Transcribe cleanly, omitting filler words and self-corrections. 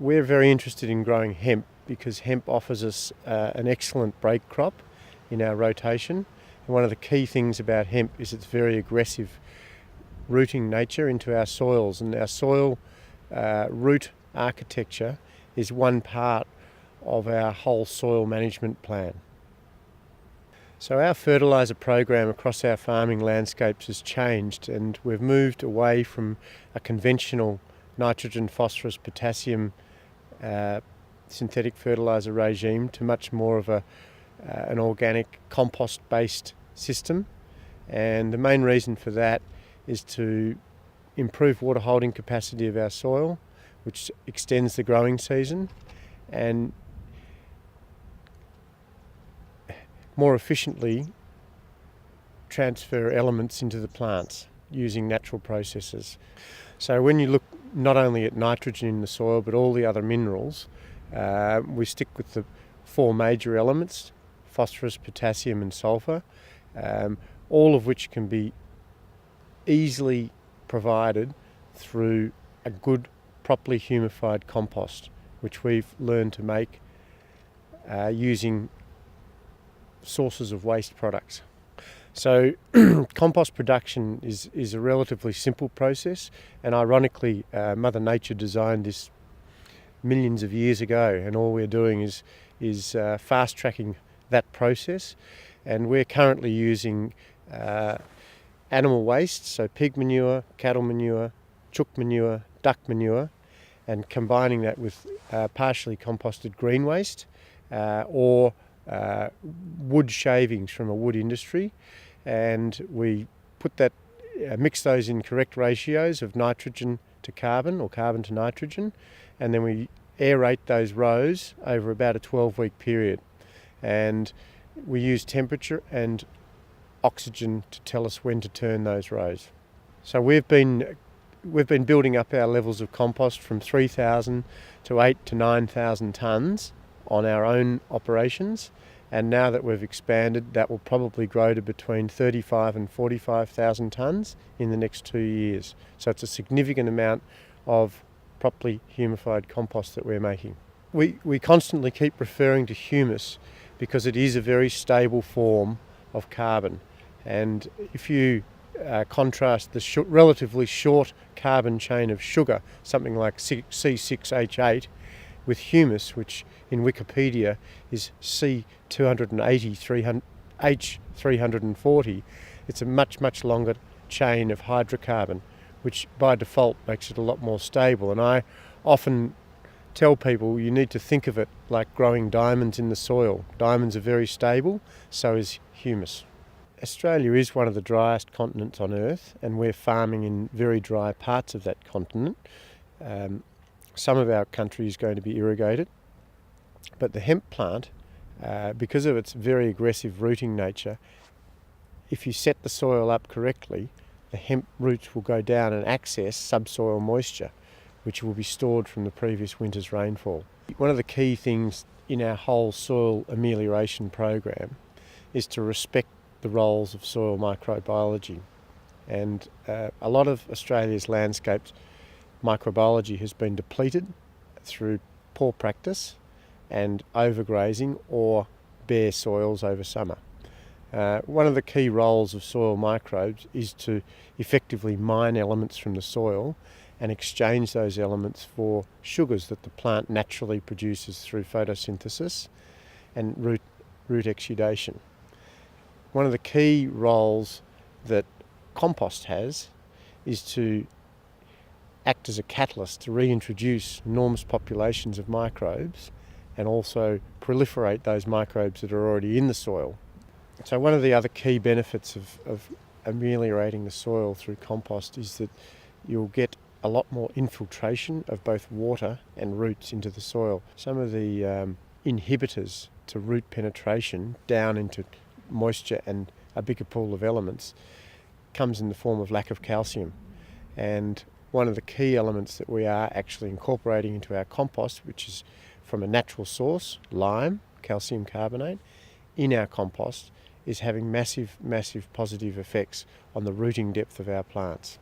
We're very interested in growing hemp because hemp offers us an excellent break crop in our rotation. And one of the key things about hemp is its very aggressive rooting nature into our soils, and our soil root architecture is one part of our whole soil management plan. So our fertiliser program across our farming landscapes has changed, and we've moved away from a conventional nitrogen, phosphorus, potassium synthetic fertiliser regime to much more of an organic compost-based system. And the main reason for that is to improve water holding capacity of our soil, which extends the growing season, and more efficiently transfer elements into the plants using natural processes. So when you look not only at nitrogen in the soil but all the other minerals, we stick with the four major elements: phosphorus, potassium and sulphur, all of which can be easily provided through a good, properly humified compost, which we've learned to make using sources of waste products. So compost production is a relatively simple process, and ironically Mother Nature designed this millions of years ago, and all we're doing is fast tracking that process. And we're currently using animal waste, so pig manure, cattle manure, chook manure, duck manure, and combining that with partially composted green waste or wood shavings from a wood industry, and we put that, mix those in correct ratios of nitrogen to carbon or carbon to nitrogen, and then we aerate those rows over about a 12-week period. And we use temperature and oxygen to tell us when to turn those rows. So we've been building up our levels of compost from 3,000 to 8,000 to 9,000 tonnes on our own operations, and now that we've expanded, that will probably grow to between 35,000 and 45,000 tonnes in the next 2 years. So it's a significant amount of properly humified compost that we're making. We constantly keep referring to humus because it is a very stable form of carbon, and if you contrast the relatively short carbon chain of sugar, something like C6H8, with humus, which in Wikipedia is C280 H340, it's a much longer chain of hydrocarbon, which by default makes it a lot more stable. And I often tell people you need to think of it like growing diamonds in the soil. Diamonds are very stable, so is humus. Australia is one of the driest continents on Earth, and we're farming in very dry parts of that continent. Some of our country is going to be irrigated, but the hemp plant, because of its very aggressive rooting nature, if you set the soil up correctly, the hemp roots will go down and access subsoil moisture, which will be stored from the previous winter's rainfall. One of the key things in our whole soil amelioration program is to respect the roles of soil microbiology. And a lot of Australia's landscapes microbiology has been depleted through poor practice and overgrazing or bare soils over summer. One of the key roles of soil microbes is to effectively mine elements from the soil and exchange those elements for sugars that the plant naturally produces through photosynthesis and root exudation. One of the key roles that compost has is to act as a catalyst to reintroduce enormous populations of microbes and also proliferate those microbes that are already in the soil. So one of the other key benefits of ameliorating the soil through compost is that you'll get a lot more infiltration of both water and roots into the soil. Some of the inhibitors to root penetration down into moisture and a bigger pool of elements comes in the form of lack of calcium. And one of the key elements that we are actually incorporating into our compost, which is from a natural source, lime, calcium carbonate, in our compost, is having massive positive effects on the rooting depth of our plants.